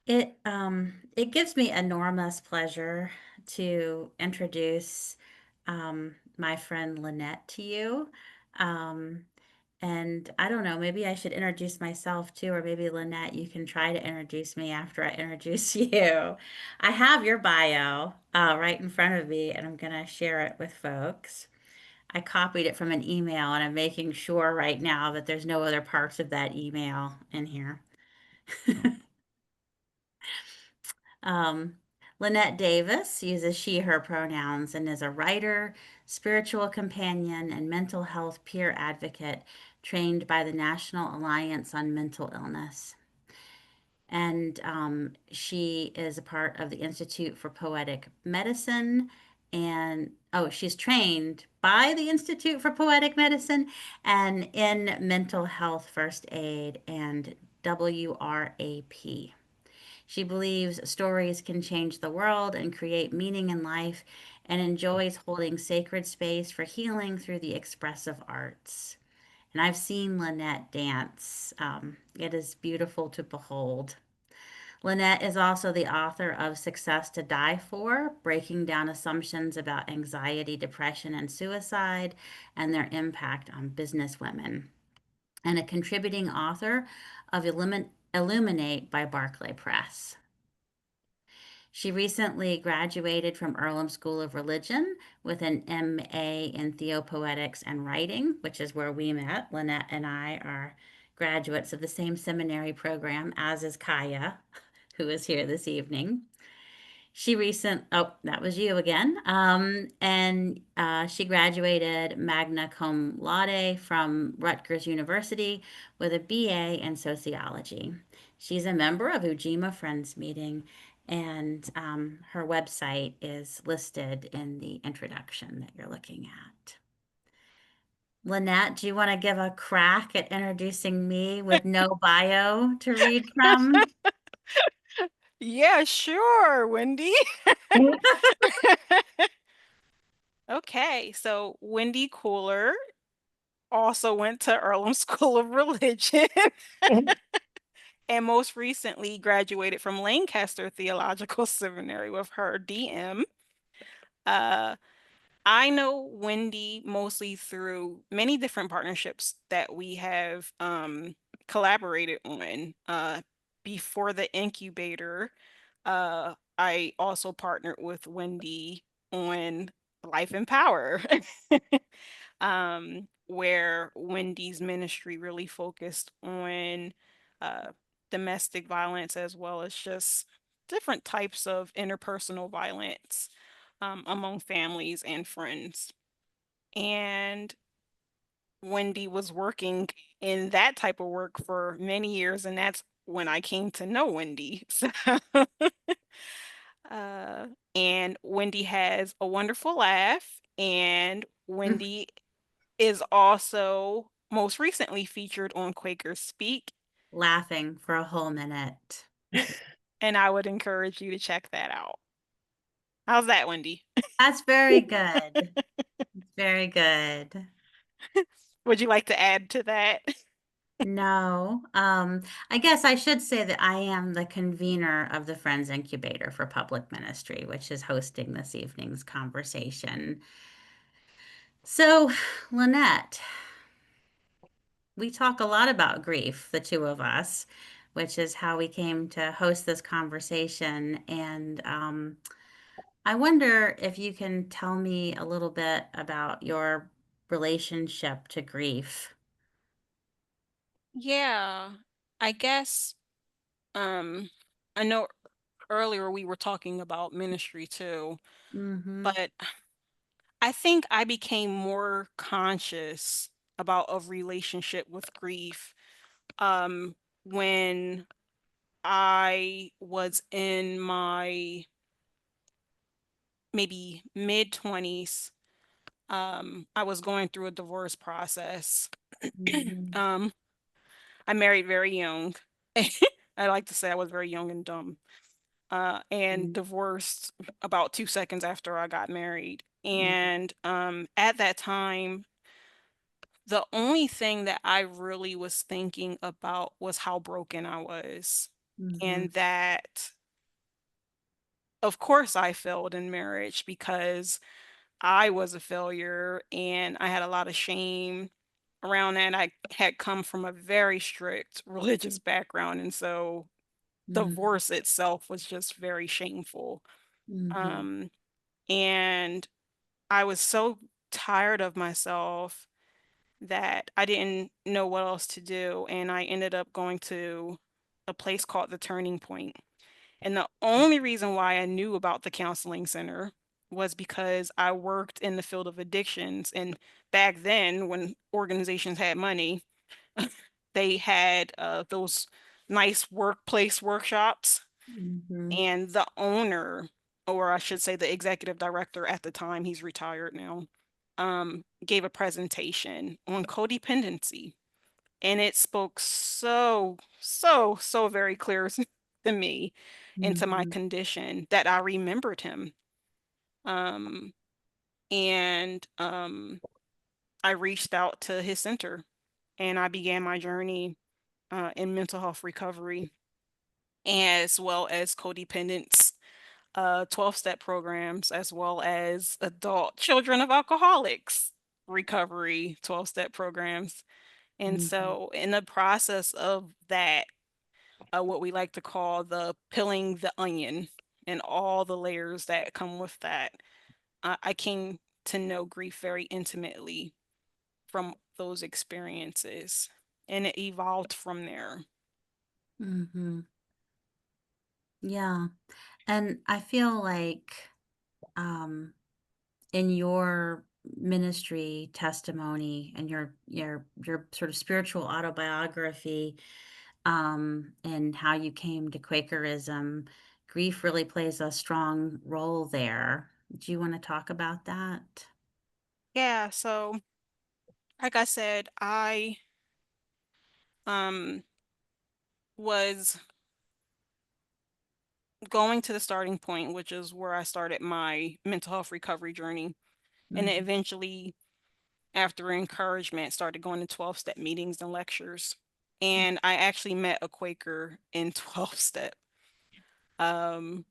It gives me enormous pleasure to introduce my friend Lynette to you. Um, and I don't know, maybe I should introduce myself too, or maybe Lynette, you can try to introduce me after I introduce you. I have your bio right in front of me, and I'm gonna share it with folks. I copied it from an email, and I'm making sure right now that there's no other parts of that email in here. Um, Lynette Davis uses she, her pronouns and is a writer, spiritual companion, and mental health peer advocate trained by the National Alliance on Mental Illness. And she is a part of the Institute for Poetic Medicine. And oh, she's trained by the Institute for Poetic Medicine and in mental health first aid and WRAP. She believes stories can change the world and create meaning in life and enjoys holding sacred space for healing through the expressive arts. And I've seen Lynette dance. It is beautiful to behold. Lynette is also the author of Success to Die For, breaking down assumptions about anxiety, depression, and suicide and their impact on business women, and a contributing author of Illuminate by Barclay Press. She recently graduated from Earlham School of Religion with an MA in Theopoetics and Writing, which is where we met. Lynette and I are graduates of the same seminary program, as is Kaya, who is here this evening. Oh, that was you again. And she graduated magna cum laude from Rutgers University with a BA in sociology. She's a member of Ujima Friends Meeting, and her website is listed in the introduction that you're looking at. Lynette, do you want to give a crack at introducing me with no bio to read from? Yeah, sure, Wendy. Okay, so Wendy Cooler also went to Earlham School of Religion and most recently graduated from Lancaster Theological Seminary with her DM. Uh, I know Wendy mostly through many different partnerships that we have collaborated on. Before the incubator, I also partnered with Wendy on Life and Power, where Wendy's ministry really focused on uh, domestic violence as well as just different types of interpersonal violence among families and friends. And Wendy was working in that type of work for many years, and that's when I came to know Wendy. Uh, and Wendy has a wonderful laugh, and Wendy is also most recently featured on Quaker Speak, Laughing for a whole minute. and I would encourage you to check that out. How's that, Wendy? That's very good. Very good. Would you like to add to that? No, I guess I should say that I am the convener of the Friends Incubator for Public Ministry, which is hosting this evening's conversation. So, Lynette, we talk a lot about grief, the two of us, which is how we came to host this conversation. And I wonder if you can tell me a little bit about your relationship to grief. Yeah, I guess um I know earlier we were talking about ministry too, Mm-hmm. but I think I became more conscious about a relationship with grief when I was in my maybe mid 20s. I was going through a divorce process. Mm-hmm. um I married very young. I like to say I was very young and dumb. And divorced about 2 seconds after I got married. And at that time, the only thing that I really was thinking about was how broken I was. Mm-hmm. and that, of course, I failed in marriage because I was a failure and I had a lot of shame around that. I had come from a very strict religious background, and so divorce itself was just very shameful. Mm-hmm. Um, and I was so tired of myself that I didn't know what else to do, and I ended up going to a place called The Turning Point. And the only reason why I knew about the counseling center was because I worked in the field of addictions. And back then, when organizations had money, they had those nice workplace workshops. Mm-hmm. And the owner, or I should say the executive director at the time, he's retired now, gave a presentation on codependency. And it spoke so very clear to me into my Mm-hmm. condition that I remembered him. Um, and I reached out to his center and I began my journey in mental health recovery as well as codependence 12-step programs, as well as adult children of alcoholics recovery 12-step programs. And Mm-hmm. so, in the process of that, what we like to call the peeling the onion and all the layers that come with that, I came to know grief very intimately from those experiences, and it evolved from there. Mm-hmm. Yeah. And I feel like um, in your ministry testimony and your sort of spiritual autobiography, and how you came to Quakerism, grief really plays a strong role there. Do you want to talk about that? Yeah, so like I said, I um was going to the starting point, which is where I started my mental health recovery journey. And then Mhm. eventually, after encouragement, started going to 12-step meetings and lectures. And I actually met a Quaker in 12-step. Um,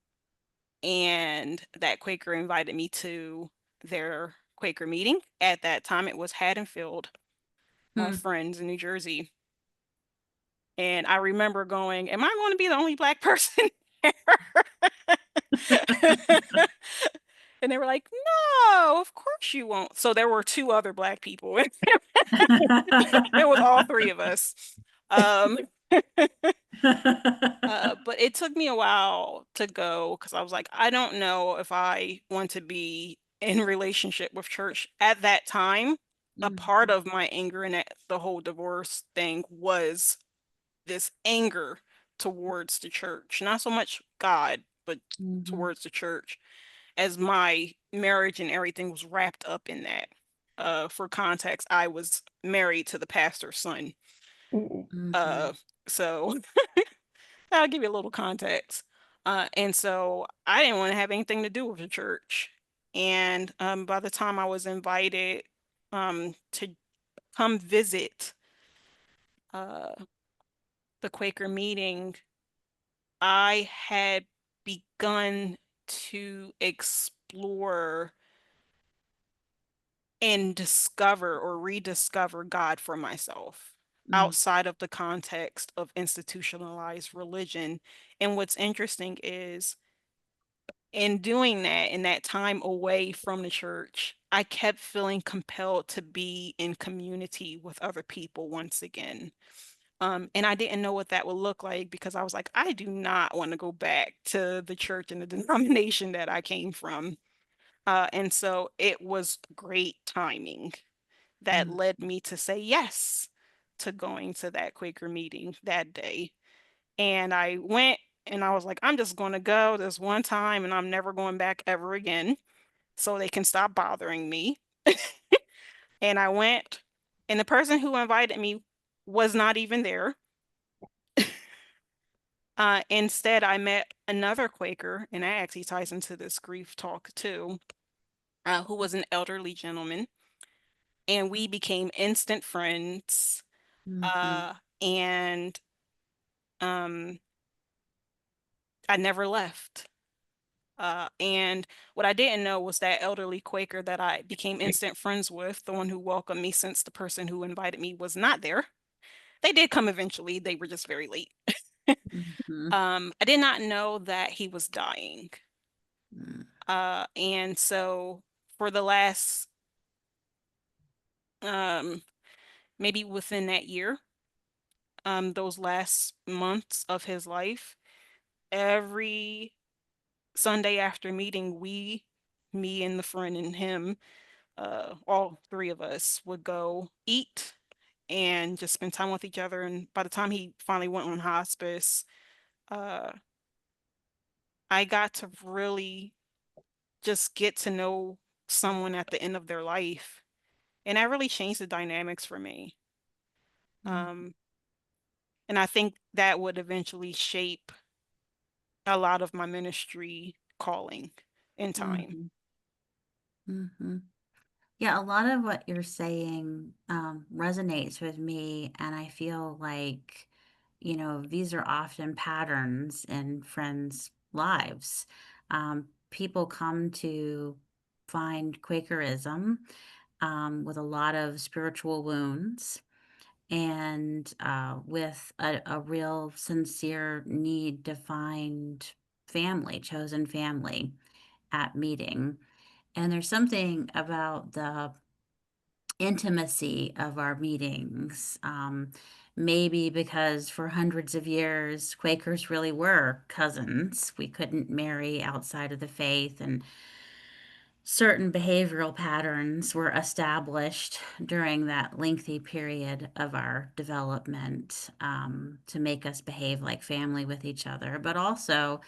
and that Quaker invited me to their Quaker meeting. At that time, it was Haddonfield Hmm. Friends in New Jersey. And I remember going, am I going to be the only Black person there? And they were like, "No, of course you won't." So there were 2 other Black people. It was all 3 of us. Um, but it took me a while to go because I was like, "I don't know if I want to be in relationship with church." At that time, a part Mhm. of my anger and the whole divorce thing was this anger towards the church. Not so much God, but Mhm. towards the church, as my marriage and everything was wrapped up in that. For context, I was married to the pastor's son. Mhm. Uh, so I'll give you a little context. And so I didn't want to have anything to do with the church. And by the time I was invited to come visit uh, the Quaker meeting, I had begun to explore and discover or rediscover God for myself Mm. outside of the context of institutionalized religion. And what's interesting is in doing that, in that time away from the church, I kept feeling compelled to be in community with other people once again. And I didn't know what that would look like because I was like, I do not want to go back to the church and the denomination that I came from. And so it was great timing that Mm. led me to say yes to going to that Quaker meeting that day. And I went and I was like, I'm just going to go this one time and I'm never going back ever again so they can stop bothering me. And I went, and the person who invited me was not even there. Instead, I met another Quaker, and that actually ties into this grief talk too, who was an elderly gentleman. And we became instant friends. Mhm. Uh, and um, I never left. And what I didn't know was that elderly Quaker that I became instant friends with, the one who welcomed me since the person who invited me was not there. They did come eventually, they were just very late. Mhm. I did not know that he was dying. Mm. And so for the last, um, maybe within that year, those last months of his life, every Sunday after meeting, me and the friend and him, all three of us would go eat and just spend time with each other. And by the time he finally went on hospice, uh, I got to really just get to know someone at the end of their life. And that really changed the dynamics for me. Mm. Um, and I think that would eventually shape a lot of my ministry calling in time. Mhm. Mhm. Yeah, a lot of what you're saying resonates with me, and I feel like, these are often patterns in friends' lives. People come to find Quakerism with a lot of spiritual wounds and with a real sincere need to find family, chosen family at meeting. And there's something about the intimacy of our meetings. Maybe because for hundreds of years, Quakers really were cousins. We couldn't marry outside of the faith, and certain behavioral patterns were established during that lengthy period of our development to make us behave like family with each other. But also,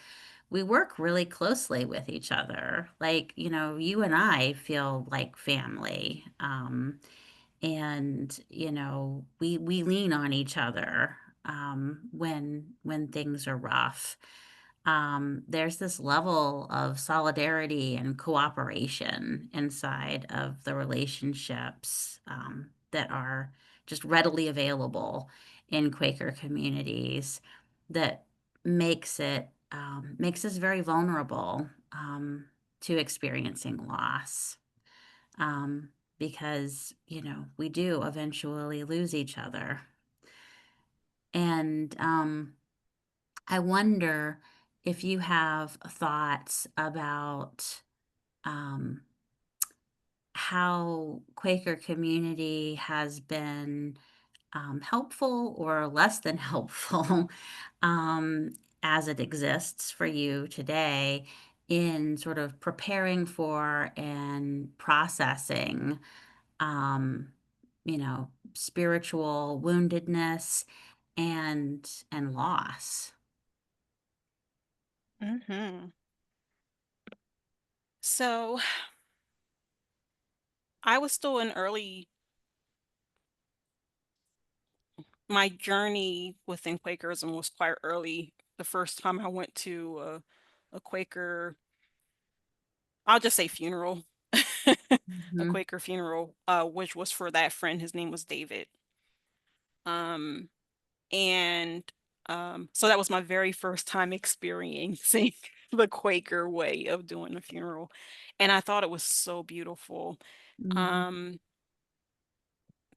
we work really closely with each other. Like, you and I feel like family. And we lean on each other when things are rough. There's this level of solidarity and cooperation inside of the relationships that are just readily available in Quaker communities that makes us very vulnerable to experiencing loss um, because, we do eventually lose each other. And I wonder if you have thoughts about um, how Quaker community has been helpful or less than helpful um, as it exists for you today in sort of preparing for and processing um, spiritual woundedness and loss. Hmm. So I was still in early, my journey within Quakerism was quite early. The first time I went to a Quaker, I'll just say funeral, a Mhm. Quaker funeral, which was for that friend. His name was David. Um, and so that was my very first time experiencing the Quaker way of doing a funeral. And I thought it was so beautiful. Mhm. Um,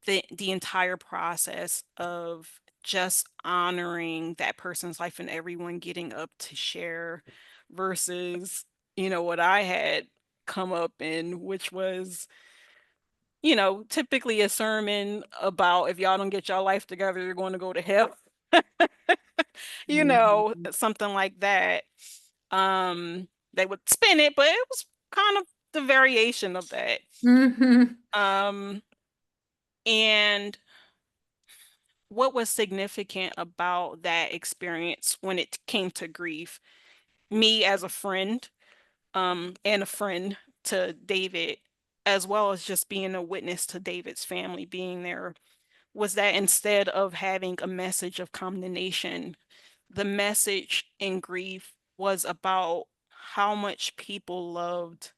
the entire process of just honoring that person's life and everyone getting up to share versus, what I had come up in, which was, typically a sermon about if y'all don't get your life together, you're going to go to hell. Mhm. Something like that. They would spin it, but it was kind of the variation of that. Mhm. Um, and what was significant about that experience when it came to grief, me as a friend, and a friend to David, as well as just being a witness to David's family being there, was that instead of having a message of condemnation, the message in grief was about how much people loved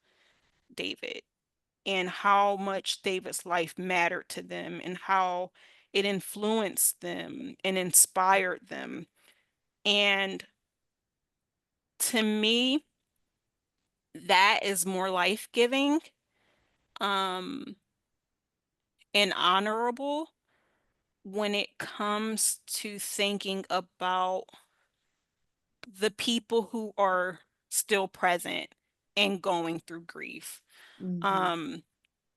David and how much David's life mattered to them and how it influenced them and inspired them. And To me, that is more life-giving, um, and honorable when it comes to thinking about the people who are still present and going through grief, Mhm. um,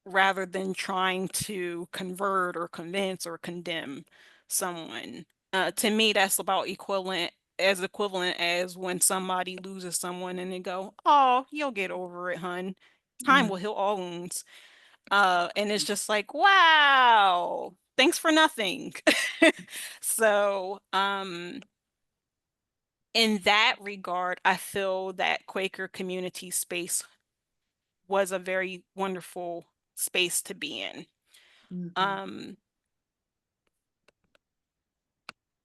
rather than trying to convert or convince or condemn someone. To me, that's about equivalent as when somebody loses someone and they go, "Oh, you'll get over it, hun. Time Mm, will heal all wounds." And it's just like, wow, thanks for nothing. So, in that regard, I feel that Quaker community space was a very wonderful space to be in. mhm, Um,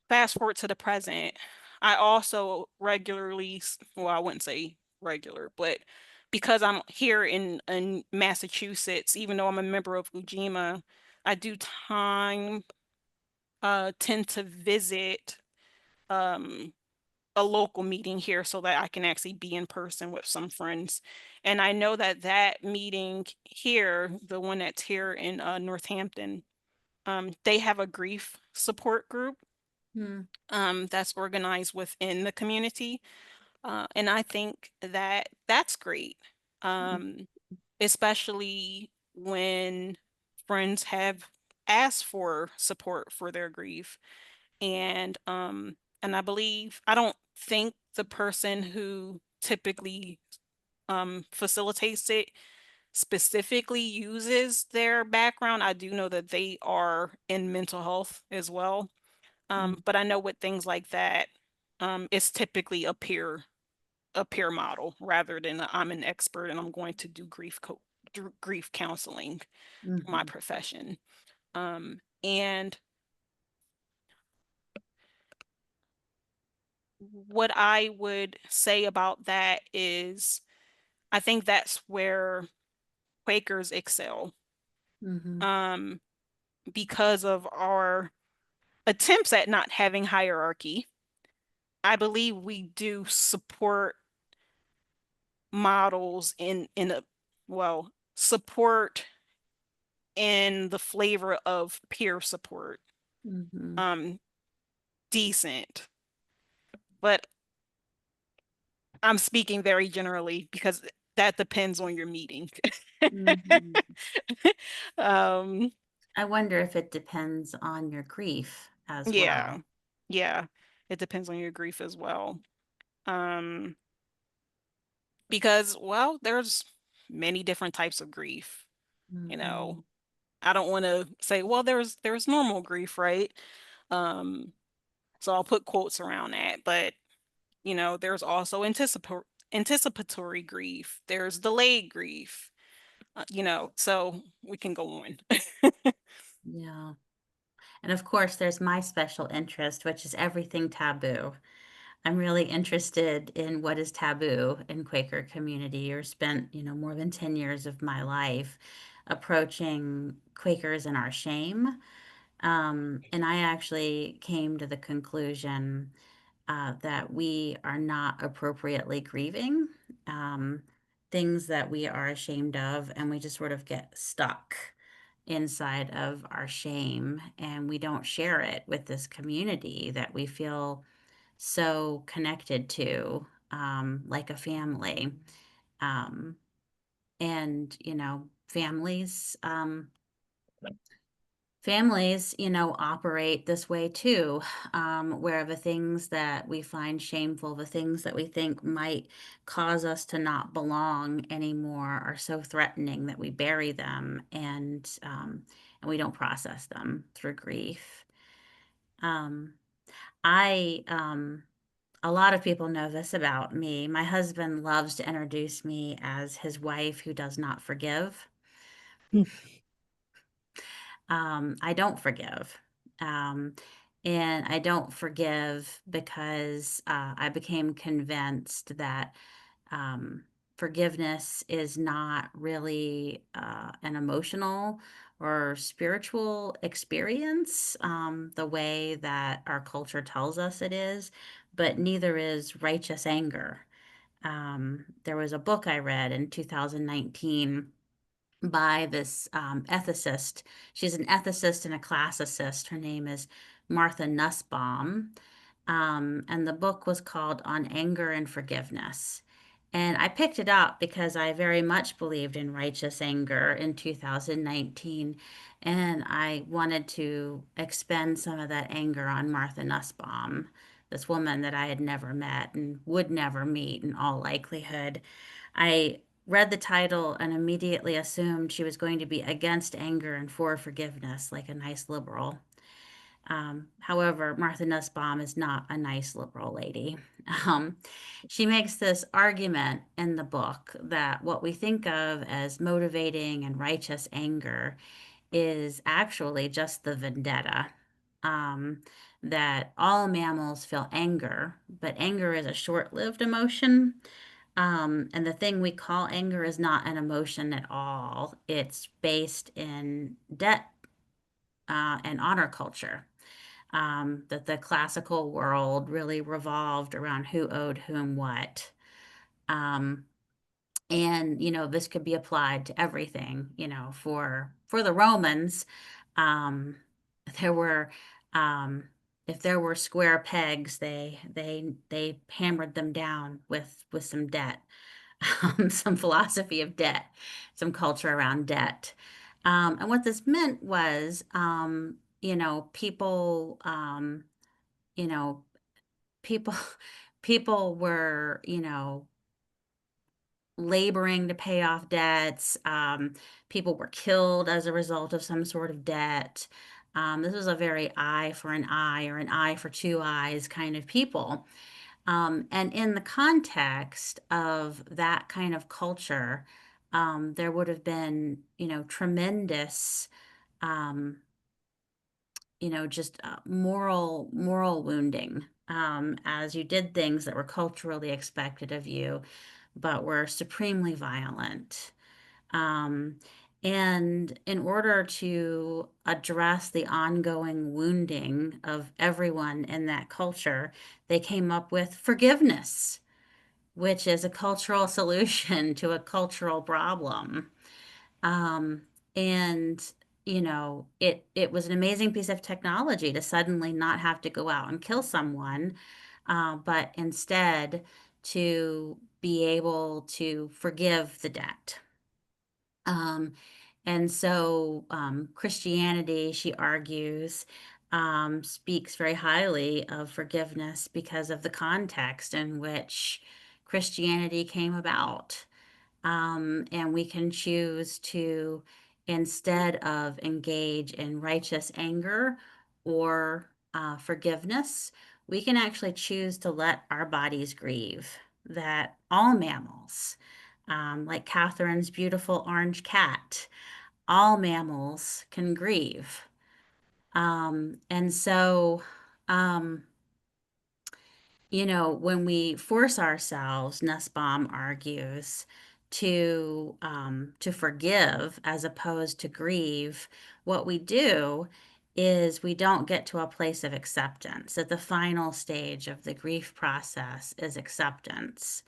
Fast forward to the present, I also regularly, well, I wouldn't say regular, but because I'm here in Massachusetts, even though I'm a member of Ujima, I do tend to visit um a local meeting here so that I can actually be in person with some friends. And I know that that meeting here, the one that's here in Northampton, they have a grief support group mm, that's organized within the community. And I think that that's great, um, especially when friends have asked for support for their grief. And I believe, I don't think the person who typically facilitates it specifically uses their background. I do know that they are in mental health as well. mm, But I know with things like that, it's typically a peer model rather than I'm an expert and I'm going to do grief counseling for my mhm, profession. And what I would say about that is I think that's where Quakers excel, mhm, um, because of our attempts at not having hierarchy. I believe we do support models in a, well, support in the flavor of peer support, mhm, um, decent. But I'm speaking very generally because that depends on your meeting. mhm. Um, I wonder if it depends on your grief as yeah, well. yeah, it depends on your grief as well. Um, because, well, there's many different types of grief, you Mhm, know. I don't want to say, well, there's normal grief, right? Um, so I'll put quotes around that, but there's also anticipatory grief. There's delayed grief. So we can go on. yeah. And of course, there's my special interest, which is everything taboo. I'm really interested in what is taboo in Quaker community, or spent, more than 10 years of my life approaching Quakers in our shame. And I actually came to the conclusion that we are not appropriately grieving, um, things that we are ashamed of, and we just sort of get stuck inside of our shame, and we don't share it with this community that we feel so connected to, like a family. Um, and, families, operate this way too, where the things that we find shameful, the things that we think might cause us to not belong anymore, are so threatening that we bury them, and we don't process them through grief. Um, I A lot of people know this about me. My husband loves to introduce me as his wife who does not forgive. I don't forgive. Um, and I don't forgive because I became convinced that um, forgiveness is not really an emotional or spiritual experience the way that our culture tells us it is, but neither is righteous anger. There was a book I read in 2019 by this ethicist. She's an ethicist and a classicist. Her name is Martha Nussbaum. And the book was called On Anger and Forgiveness. And I picked it up because I very much believed in righteous anger in 2019. And I wanted to expend some of that anger on Martha Nussbaum, this woman that I had never met and would never meet in all likelihood. I read the title and immediately assumed she was going to be against anger and for forgiveness, like a nice liberal. However, Martha Nussbaum is not a nice liberal lady. Um, she makes this argument in the book that what we think of as motivating and righteous anger is actually just the vendetta. Um, that all mammals feel anger, but anger is a short lived emotion. And the thing we call anger is not an emotion at all. It's based in debt and honor culture. That the classical world really revolved around who owed whom what. Um, and this could be applied to everything. For the Romans, um, there were um, if there were square pegs, they hammered them down with some debt, some philosophy of debt, some culture around debt. And what this meant was, people, you know, people, people were, laboring to pay off debts. People were killed as a result of some sort of debt. This was a very eye for an eye or an eye for two eyes kind of people. And in the context of that kind of culture, there would have been, tremendous, um, just moral wounding, as you did things that were culturally expected of you, but were supremely violent. Um, and in order to address the ongoing wounding of everyone in that culture, they came up with forgiveness, which is a cultural solution to a cultural problem. Um, and it was an amazing piece of technology to suddenly not have to go out and kill someone, but instead to be able to forgive the debt. Um, and so Christianity, she argues, speaks very highly of forgiveness because of the context in which Christianity came about. And we can choose to, instead of engage in righteous anger or forgiveness, we can actually choose to let our bodies grieve. That all mammals, like Catherine's beautiful orange cat, all mammals can grieve. And so, um, when we force ourselves, Nussbaum argues, to forgive as opposed to grieve, what we do is we don't get to a place of acceptance. That the final stage of the grief process is acceptance.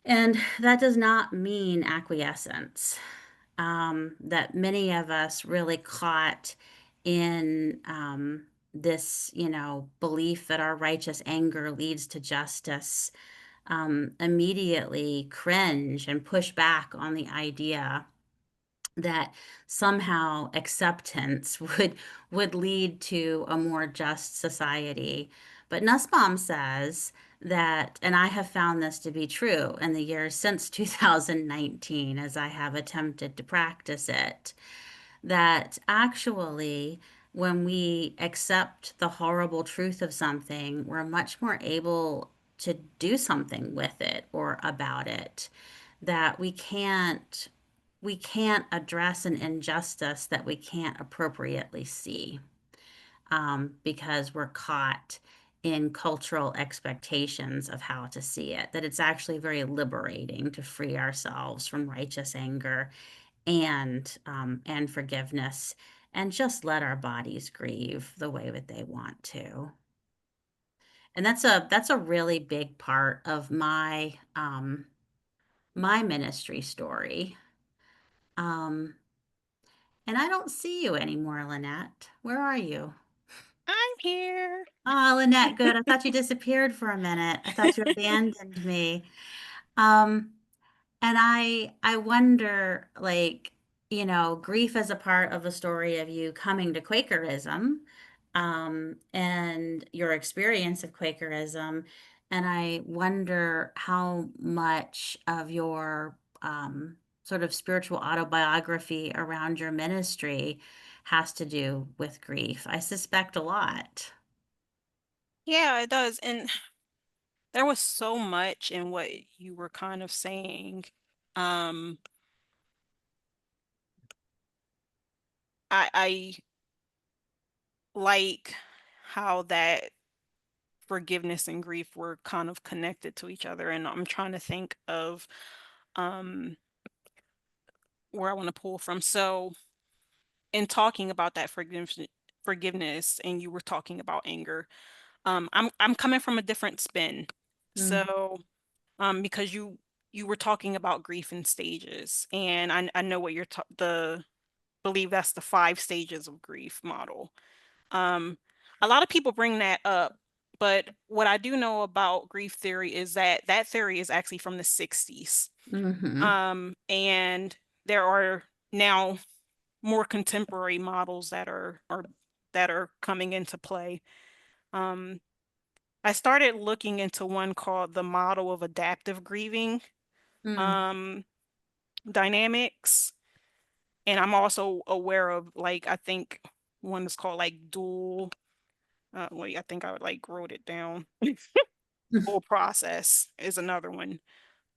And that does not mean acquiescence. That many of us really caught in this, belief that our righteous anger leads to justice, immediately cringe and push back on the idea that somehow acceptance would lead to a more just society. But Nussbaum says that, and I have found this to be true in the years since 2019, as I have attempted to practice it, that actually, when we accept the horrible truth of something, we're much more able to do something with it or about it. That we can't address an injustice that we can't appropriately see, because we're caught in cultural expectations of how to see it. That it's actually very liberating to free ourselves from righteous anger and forgiveness, and just let our bodies grieve the way that they want to. And that's a really big part of my ministry story. Um, and I don't see you anymore, Lynette. Where are you? I'm here. Oh, Lynette, good. I thought you disappeared for a minute. I thought you abandoned me. Um, And I wonder, like, grief as a part of the story of you coming to Quakerism, and your experience of Quakerism. And I wonder how much of your sort of spiritual autobiography around your ministry has to do with grief. I suspect a lot. Yeah, it does. And there was so much in what you were kind of saying. Um, I like how that forgiveness and grief were kind of connected to each other. And I'm trying to think of um where I want to pull from. So in talking about that forgiveness, and you were talking about anger, I'm coming from a different spin. Mm, So because you were talking about grief in stages, and I know what you're the believe that's the 5 stages of grief model. Um, a lot of people bring that up, but what I do know about grief theory is that that theory is actually from the 60s. mm-hmm, And there are now more contemporary models that are coming into play. Um, I started looking into one called the model of adaptive grieving mm, um, dynamics, and I'm also aware of, like, I think one is called like dual. Wait, I think I would like wrote it down. Dual process is another one,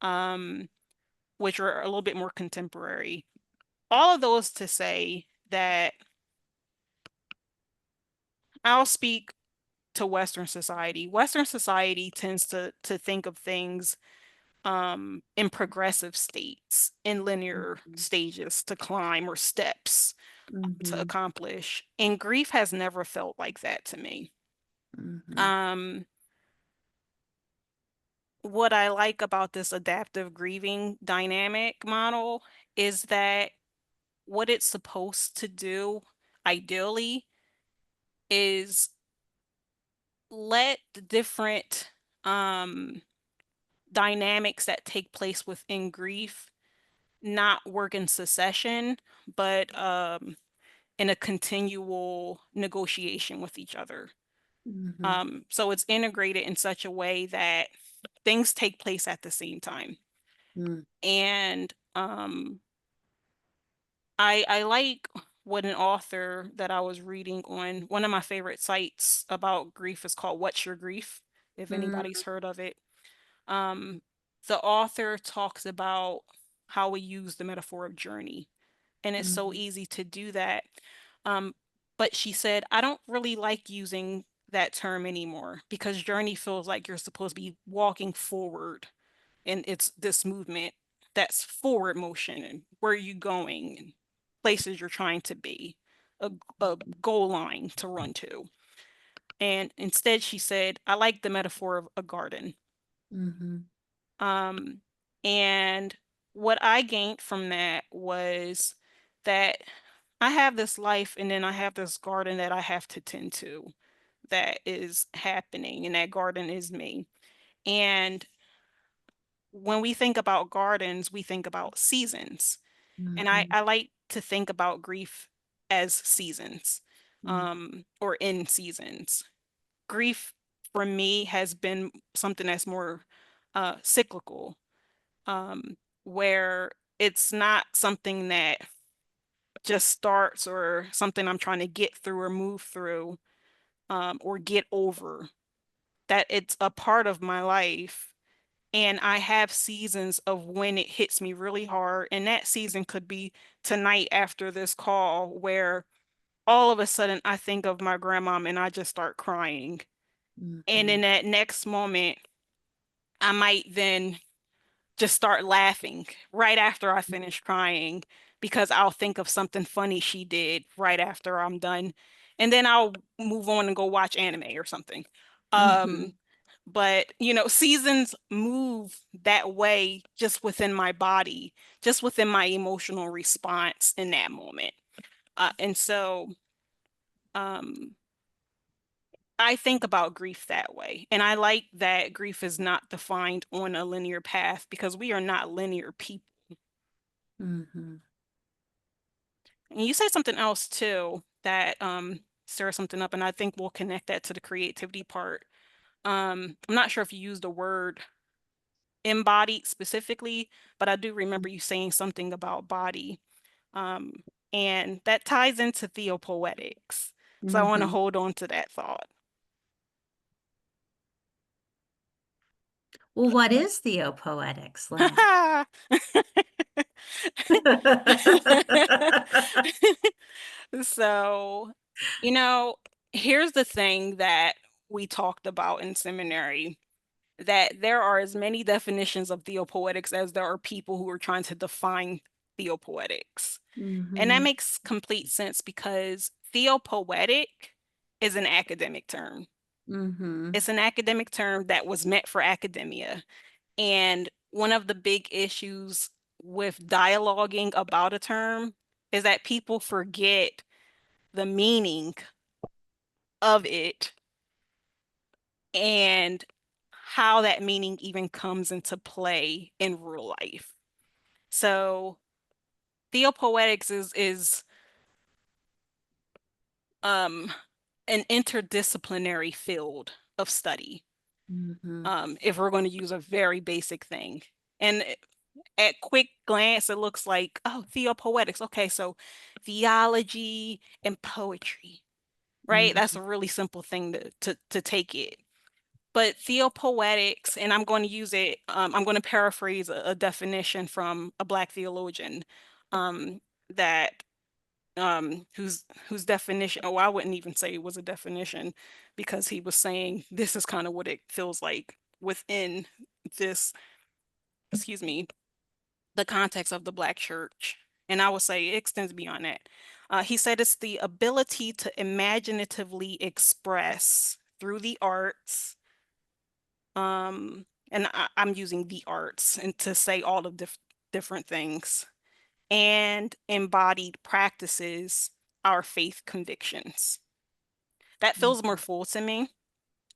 um, which are a little bit more contemporary. All of those to say that I'll speak to Western society. Western society tends to think of things in progressive states, in linear stages to climb or steps to mm-hmm, accomplish. And grief has never felt like that to me. mm-hmm, Um, what I like about this adaptive grieving dynamic model is that what it's supposed to do, ideally, is let the different um dynamics that take place within grief not work in succession, but in a continual negotiation with each other. mm-hmm, So it's integrated in such a way that things take place at the same time. mm, And I like what an author that I was reading on one of my favorite sites about grief is called What's Your Grief, if anybody's mm, heard of it. Um, the author talks about how we use the metaphor of journey, and it's so mm, easy to do that. Um, but she said, I don't really like using that term anymore because journey feels like you're supposed to be walking forward, and it's this movement that's forward motion, and where are you going, and places you're trying to be, a goal line to run to. And instead, she said, I like the metaphor of a garden. mhm, Um, and what I gained from that was that I have this life, and then I have this garden that I have to tend to that is happening, and that garden is me. And when we think about gardens, we think about seasons. And mhm, I like to think about grief as seasons, mm, or in seasons. Grief for me has been something that's more cyclical, where it's not something that just starts or something I'm trying to get through or move through, or get over. That it's a part of my life. And I have seasons of when it hits me really hard. And that season could be tonight after this call, where all of a sudden I think of my grandmom and I just start crying. And mhm, in that next moment, I might then just start laughing right after I finish crying because I'll think of something funny she did right after I'm done. And then I'll move on and go watch anime or something. mhm, but seasons move that way just within my body, just within my emotional response in that moment. And so um I think about grief that way. And I like that grief is not defined on a linear path because we are not linear people. Hmm. And you said something else too that stirs something up, and I think we'll connect that to the creativity part. I'm not sure if you used the word embodied specifically, but I do remember you saying something about body. Um, and that ties into theopoetics. So I want to Hmm. hold on to that thought. Well, what is theopoetics, Lynette? So, you know, here's the thing that we talked about in seminary, that there are as many definitions of theopoetics as there are people who are trying to define theopoetics. And that Hmm. makes complete sense because theopoetic is an academic term. Hmm. It's an academic term that was meant for academia. And one of the big issues with dialoguing about a term is that people forget the meaning of it and how that meaning even comes into play in real life. So theopoetics is um an interdisciplinary field of study. Hmm. If we're going to use a very basic thing. And at quick glance, it looks like, oh, theopoetics. Okay, so theology and poetry, right? That's Hmm. a really simple thing to take it. But theopoetics, and I'm going to use it, I'm going to paraphrase a definition from a Black theologian that whose definition, oh, I wouldn't even say it was a definition because he was saying this is kind of what it feels like within this, excuse me, the context of the Black church. And I would say it extends beyond that. He said it's the ability to imaginatively express through the arts, and I'm using the arts and to say all of different things, and embodied practices our faith convictions. That feels more full to me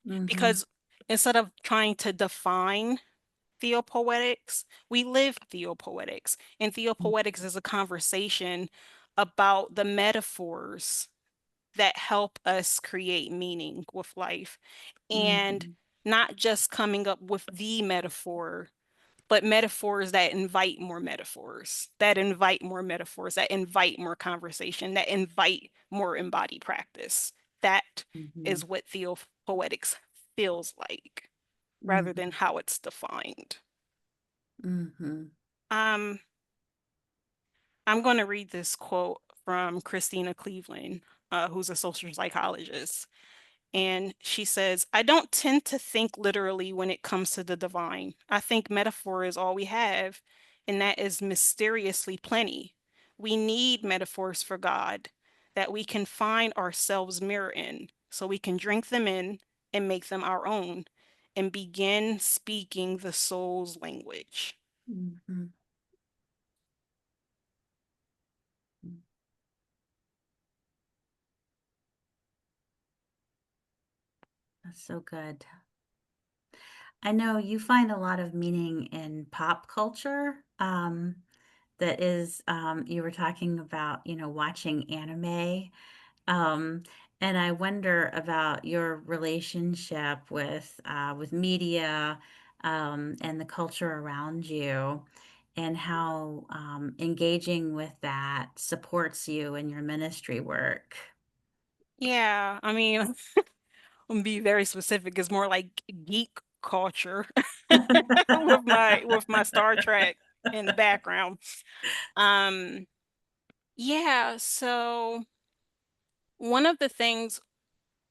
Hmm. because instead of trying to define theopoetics, we live theopoetics. And theopoetics is a conversation about the metaphors that help us create meaning with life. And Hmm. not just coming up with the metaphor, but metaphors that invite more metaphors, that invite more metaphors, that invite more conversation, that invite more embodied practice. That Hmm. is what theopoetics feels like, rather than Hmm. how it's defined. Hmm. Um, I'm going to read this quote from Christina Cleveland, who's a social psychologist. And she says, I don't tend to think literally when it comes to the divine. I think metaphor is all we have, and that is mysteriously plenty. We need metaphors for God that we can find ourselves mirror in, so we can drink them in and make them our own and begin speaking the soul's language. Hmm. That's so good. I know you find a lot of meaning in pop culture. That is, you were talking about, watching anime. Um, and I wonder about your relationship with media, and the culture around you, and how engaging with that supports you in your ministry work. Yeah, I mean, I'm gonna be very specific. It's more like geek culture with my Star Trek in the background. Um, yeah, so one of the things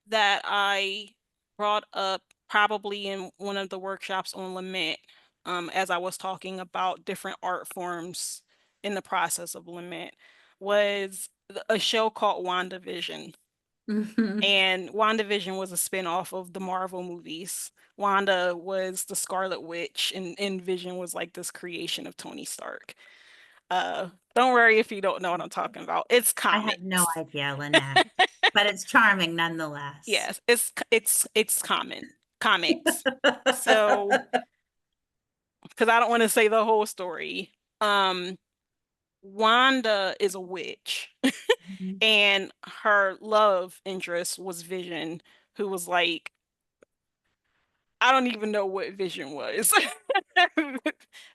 that I brought up probably in one of the workshops on lament, as I was talking about different art forms in the process of lament, was a show called WandaVision. Mhm. And WandaVision was a spin-off of the Marvel movies. Wanda was the Scarlet Witch, and Vision was like this creation of Tony Stark. Don't worry if you don't know what I'm talking about. It's I have no comics. idea, Lynette, but it's charming nonetheless. Yes, it's common comics. So, because I don't want to say the whole story. Um, Wanda is a witch, Mhm. and her love interest was Vision, who was like, I don't even know what Vision was.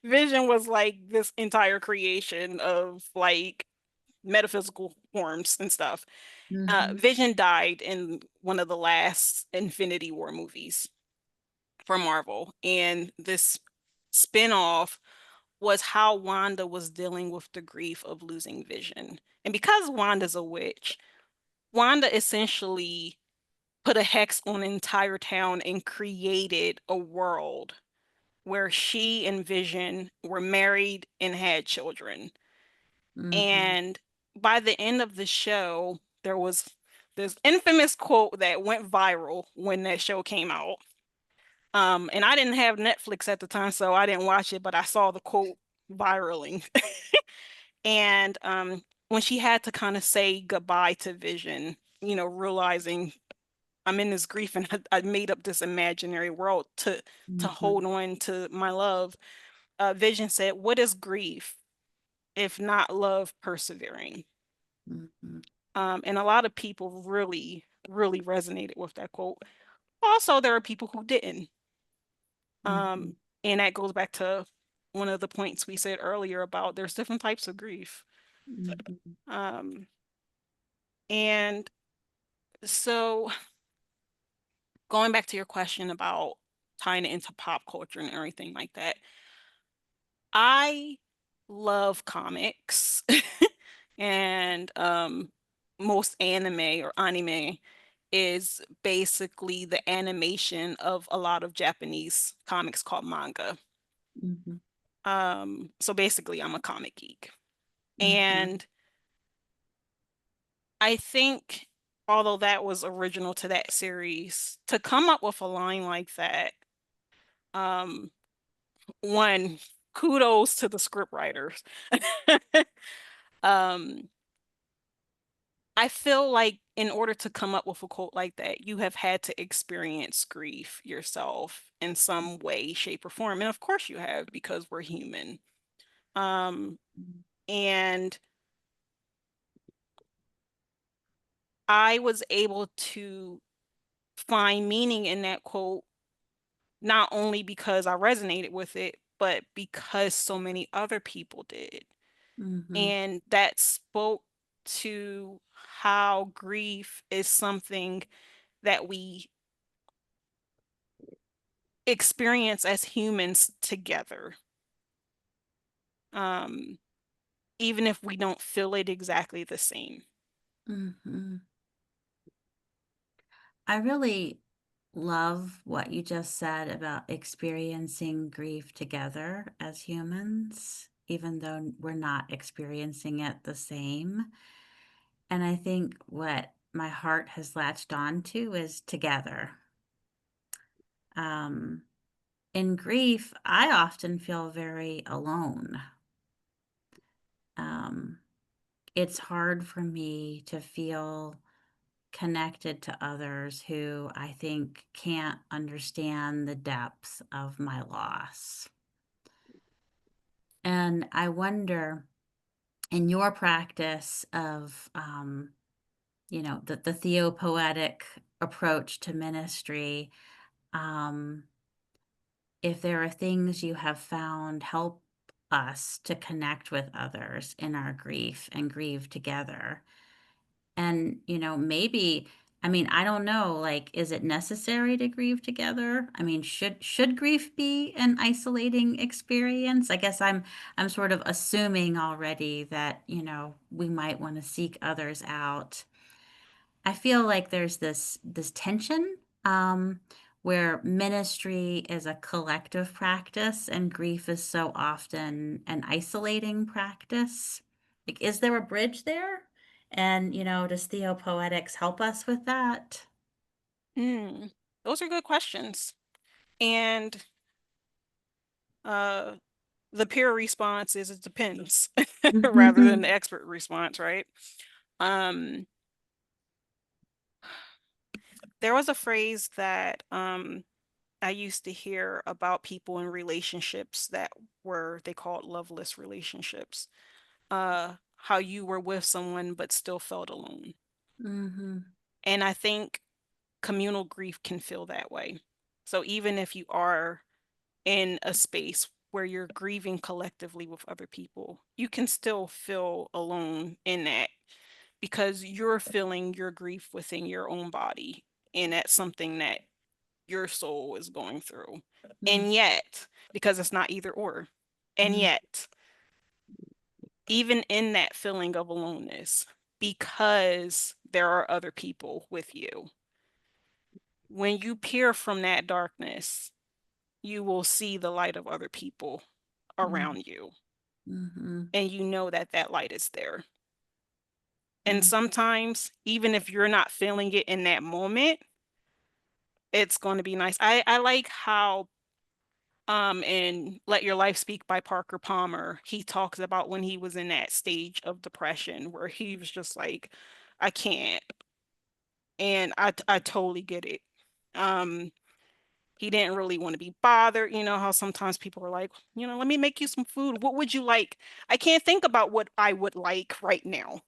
Vision was like this entire creation of like metaphysical forms and stuff. Mhm. Vision died in one of the last Infinity War movies for Marvel, and this spin-off was how Wanda was dealing with the grief of losing Vision. And because Wanda's a witch, Wanda essentially put a hex on an entire town and created a world where she and Vision were married and had children. Mhm. And by the end of the show, there was this infamous quote that went viral when that show came out. And I didn't have Netflix at the time, so I didn't watch it, but I saw the quote viraling. And when she had to kind of say goodbye to Vision, realizing I'm in this grief and I made up this imaginary world to Mhm. hold on to my love. Vision said, "What is grief if not love persevering?" Mhm. And a lot of people really, really resonated with that quote. Also, there are people who didn't. Mhm. And that goes back to one of the points we said earlier about there's different types of grief. Mhm. Um, and so going back to your question about tying it into pop culture and everything like that, I love comics and most anime is basically the animation of a lot of Japanese comics called manga. Mhm. So basically I'm a comic geek. Mhm. And I think although that was original to that series, to come up with a line like that, um, one, kudos to the script writers. um, I feel like in order to come up with a quote like that, you have had to experience grief yourself in some way, shape, or form. And of course you have, because we're human. Um, and I was able to find meaning in that quote, not only because I resonated with it, but because so many other people did. Mhm. And that spoke to how grief is something that we experience as humans together. Um, Even if we don't feel it exactly the same. Mhm. I really love what you just said about experiencing grief together as humans, even though we're not experiencing it the same. And I think what my heart has latched on to is together. Um, in grief, I often feel very alone. Um, it's hard for me to feel connected to others who I think can't understand the depth of my loss. And I wonder, in your practice of, the theopoetic approach to ministry, um, if there are things you have found help us to connect with others in our grief and grieve together. And, maybe, I mean, I don't know, like, is it necessary to grieve together? I mean, should grief be an isolating experience? I guess I'm sort of assuming already that, we might want to seek others out. I feel like there's this tension, where ministry is a collective practice and grief is so often an isolating practice. Like, is there a bridge there? And, does Theopoetics help us with that? Mm, those are good questions. And uh, the peer response is it depends rather than the Mhm. expert response, right? Um, there was a phrase that I used to hear about people in relationships that were they called loveless relationships. How you were with someone but still felt alone. Mhm. And I think communal grief can feel that way. So even if you are in a space where you're grieving collectively with other people, you can still feel alone in that because you're feeling your grief within your own body. And that's something that your soul is going through. Mm, And yet, because it's not either or, and mm, yet, even in that feeling of aloneness, because there are other people with you, when you peer from that darkness, you will see the light of other people mm, around you, mhm, and you know that that light is there. And mm, sometimes, even if you're not feeling it in that moment, it's going to be nice. I like how in Let Your Life Speak by Parker Palmer, he talks about when he was in that stage of depression where he was just like, I can't. And I totally get it. Um, he didn't really want to be bothered. You know how sometimes people are like, let me make you some food. What would you like? I can't think about what I would like right now.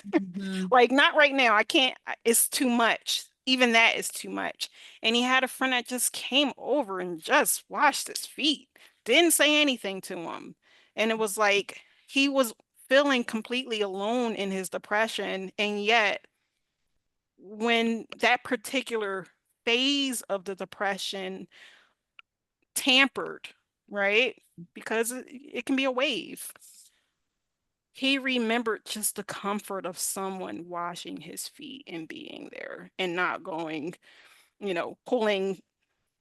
mhm, Like, not right now. I can't, it's too much. Even that is too much. And he had a friend that just came over and just washed his feet, didn't say anything to him. And it was like he was feeling completely alone in his depression. And yet, when that particular phase of the depression tampered, right? Because it can be a wave. He remembered just the comfort of someone washing his feet and being there and not going, pulling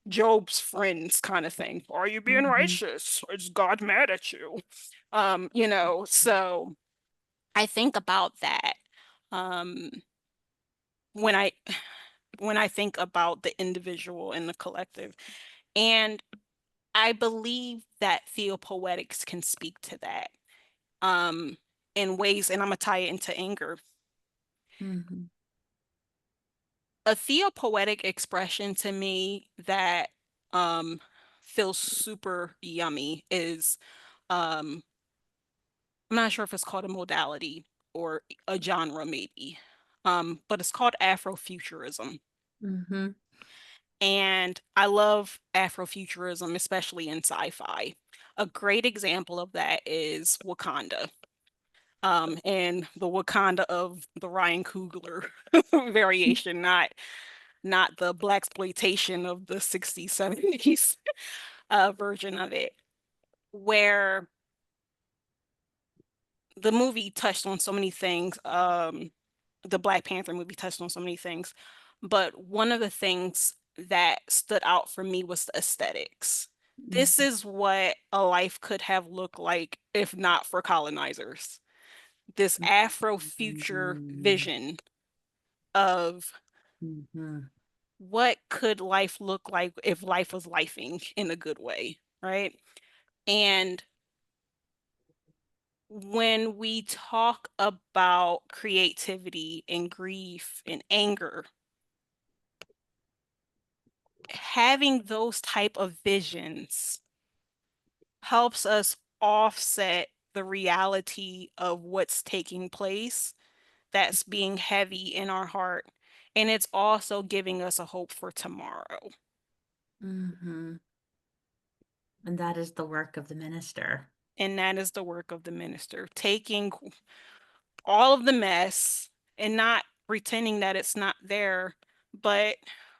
Job's friends kind of thing. Are you being mhm, righteous? Is God mad at you? So I think about that. Um, when I when I think about the individual and the collective. And I believe that theopoetics can speak to that um, in ways, and I'm gonna tie it into anger. mhm, A theopoetic expression to me that um, feels super yummy is um, I'm not sure if it's called a modality or a genre, maybe, but it's called Afrofuturism. mhm, And I love Afrofuturism, especially in sci-fi. A great example of that is Wakanda. And the Wakanda of the Ryan Coogler variation, not the black exploitation of the 60s, 70s version of it, where the movie touched on so many things. The Black Panther movie touched on so many things, but one of the things that stood out for me was the aesthetics. This mhm, is what a life could have looked like if not for colonizers. This Afro-future mhm, vision of mhm, what could life look like if life was lifing in a good way, right? And when we talk about creativity and grief and anger, having those type of visions helps us offset the reality of what's taking place that's being heavy in our heart. And it's also giving us a hope for tomorrow. mhm. And that is the work of the minister. And that is the work of the minister, taking all of the mess and not pretending that it's not there. But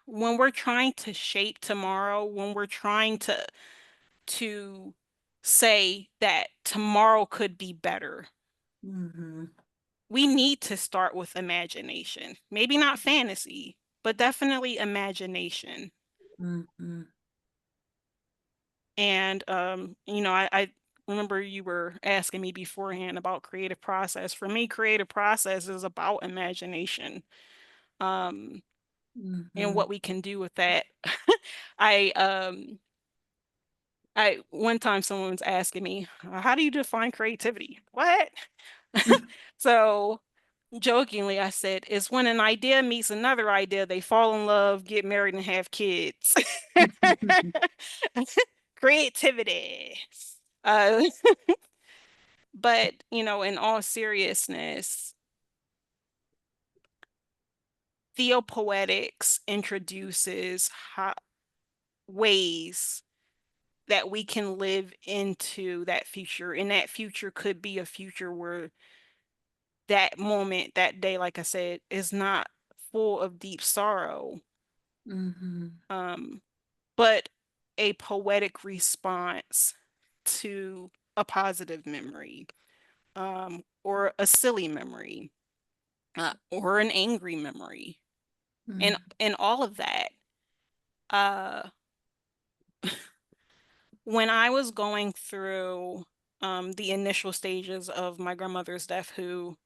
when we're trying to shape tomorrow, when we're trying to say that tomorrow could be better, Mhm, we need to start with imagination. Maybe not fantasy, but definitely imagination. mhm, And I remember you were asking me beforehand about creative process. For me, creative process is about imagination, um, and Mhm. what we can do with that. I I one time someone was asking me, "How do you define creativity?" What? So jokingly, I said, "It's when an idea meets another idea, they fall in love, get married, and have kids." Creativity. Uh, but in all seriousness, Theopoetics introduces ways that we can live into that future, and that future could be a future where that moment, that day, like I said, is not full of deep sorrow, Mhm. um, but a poetic response to a positive memory, or a silly memory, or an angry memory, and Mhm. all of that. Uh, when I was going through the initial stages of my grandmother's death, who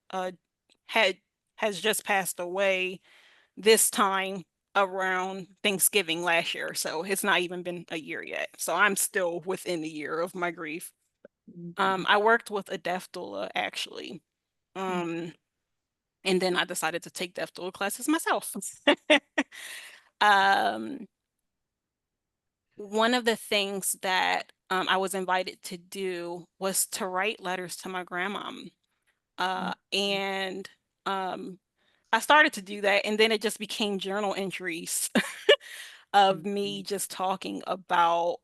had has just passed away this time around Thanksgiving last year, so it's not even been a year yet. So I'm still within the year of my grief. Mhm. I worked with a death doula actually. Mhm. Um, and then I decided to take death doula classes myself. um, One of the things that I was invited to do was to write letters to my grandma. And um, I started to do that, and then it just became journal entries of me Mhm. just talking about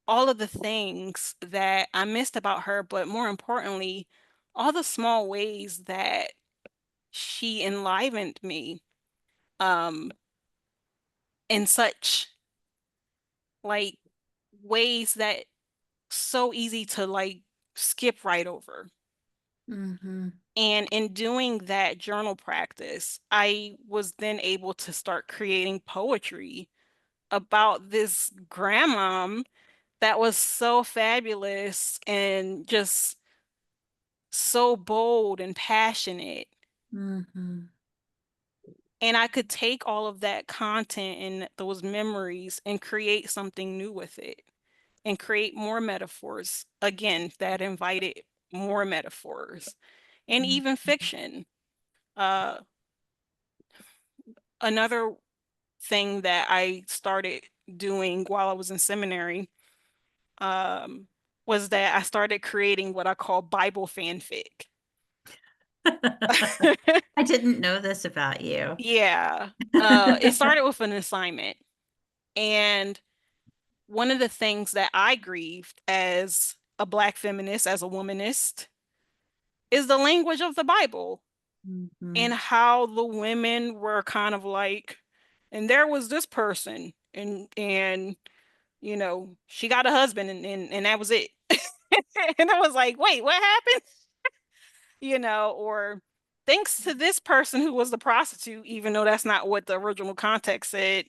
all of the things that I missed about her, but more importantly, all the small ways that she enlivened me, um, in such like ways that so easy to like skip right over. Mhm. And in doing that journal practice, I was then able to start creating poetry about this grandmom that was so fabulous and just so bold and passionate. Mhm. And I could take all of that content and those memories and create something new with it and create more metaphors, again, that invited more metaphors and Mhm. even fiction. Uh, Another thing that I started doing while I was in seminary, um, was that I started creating what I call Bible fanfic. I didn't know this about you. Yeah. It started with an assignment. And one of the things that I grieved as a Black feminist, as a womanist, is the language of the Bible and Mhm. how the women were kind of like, and there was this person, and she got a husband, and that was it. And I was like, wait, what happened? Or thanks to this person who was the prostitute, even though that's not what the original context said,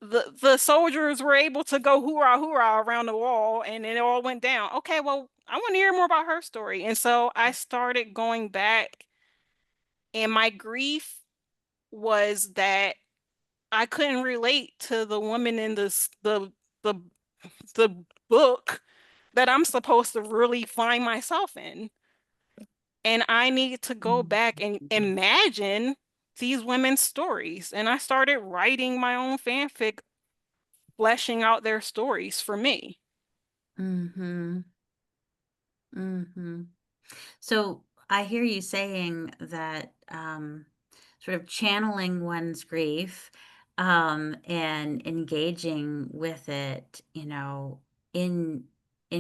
the soldiers were able to go hoorah hoorah around the wall and it all went down. Okay, well, I want to hear more about her story. And so I started going back, and my grief was that I couldn't relate to the woman in the the book that I'm supposed to really find myself in. And I need to go back and Mhm. imagine these women's stories. And I started writing my own fanfic, fleshing out their stories for me. Mhm. Mhm. So I hear you saying that sort of channeling one's grief and engaging with it, in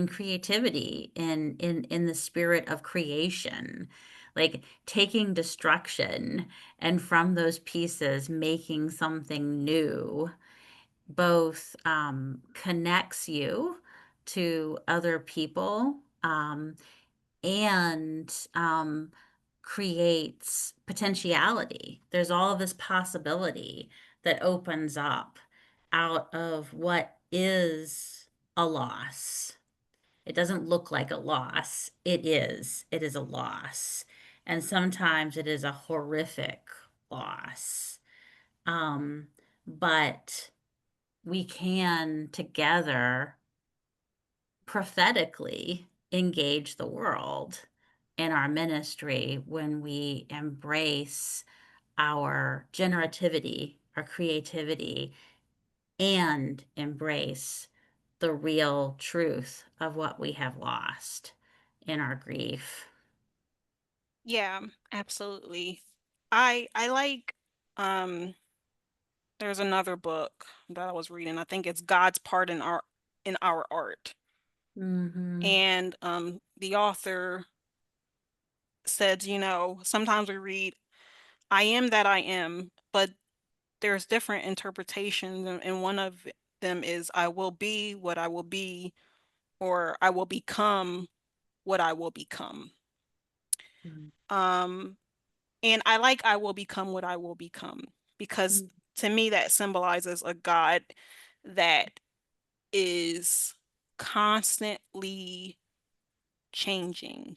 creativity, in the spirit of creation, like taking destruction and from those pieces making something new, both connects you to other people. And creates potentiality. There's all of this possibility that opens up out of what is a loss. It doesn't look like a loss. It is. It is a loss. And sometimes it is a horrific loss. Um, but we can together prophetically engage the world in our ministry when we embrace our generativity, our creativity, and embrace the real truth of what we have lost in our grief. Yeah, absolutely. I like um there's another book that I was reading. I think it's God's Part in Our Art. Mm-hmm. And the author said, sometimes we read I am that I am, but there's different interpretations and one of them is I will be what I will be or I will become what I will become. Um and I like I will become what I will become because to me that symbolizes a God that is constantly changing.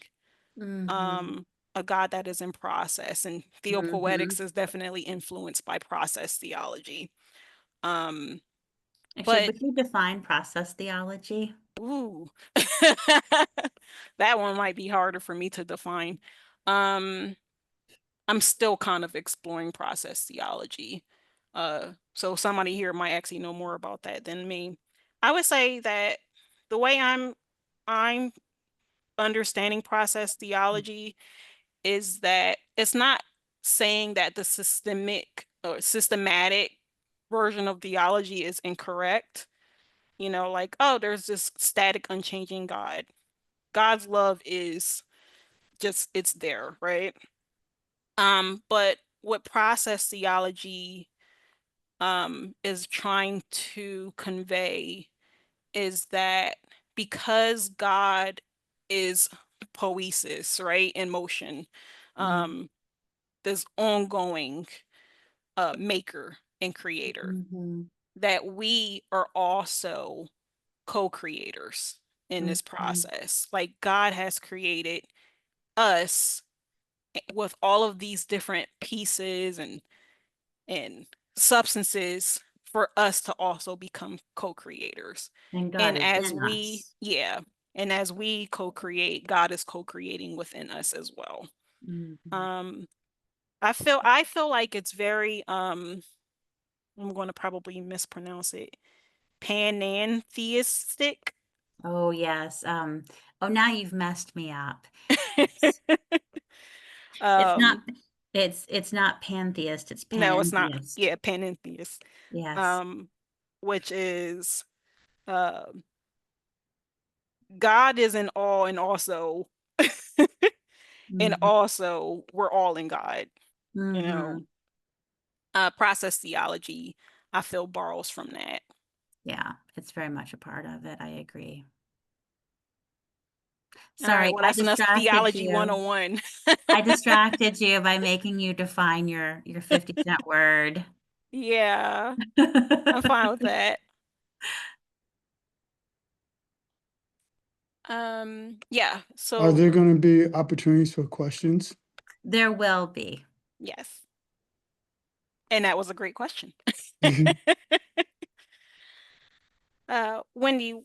Mm-hmm. Um, a God that is in process, and Mm-hmm. Theopoetics is definitely influenced by process theology. Um, Actually, but would you define process theology? ooh, that one might be harder for me to define. Um, I'm still kind of exploring process theology. So somebody here might actually know more about that than me. I would say that the way I'm understanding process theology is that it's not saying that the systematic version of theology is incorrect. Like, oh, there's this static, unchanging God. God's love is just it's there, right? But what process theology is trying to convey is that because God is poesis, right, in motion, um, this ongoing maker and creator, Mm-hmm. that we are also co-creators in this Mm-hmm. process. Like God has created us with all of these different pieces and substances for us to also become co-creators. And God And is as in we, us. yeah, and as we co-create, God is co-creating within us as well. Mm-hmm. Um, I feel like it's very I'm going to probably mispronounce it. Panentheistic. Oh, yes. Oh, now you've messed me up. It's it's not um, it's not pantheist, it's no, it's not. panentheist. Yeah, panentheist. Yes. Um, which is uh, God is in all and also and Mm-hmm. also we're all in God. You know, Mm-hmm. process theology, I feel borrows from that. Yeah, it's very much a part of it. I agree. All right, Sorry, well, I that's enough distracted theology you. 101. I distracted you by making you define your 50-cent word. Yeah, I'm fine with that. Yeah, Are so there going to be opportunities for questions? There will be. yes. And that was a great question. Wendy,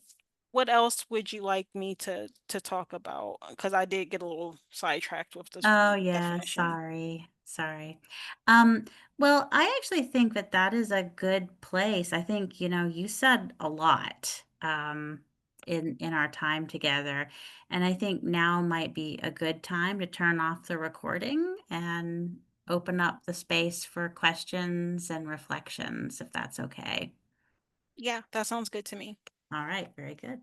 what else would you like me to talk about? Because I did get a little sidetracked with this Oh yeah, definition. sorry. Sorry. Um, well, I actually think that that is a good place. I think, you said a lot in our time together, and I think now might be a good time to turn off the recording and open up the space for questions and reflections, if that's okay. Yeah, that sounds good to me. All right, very good.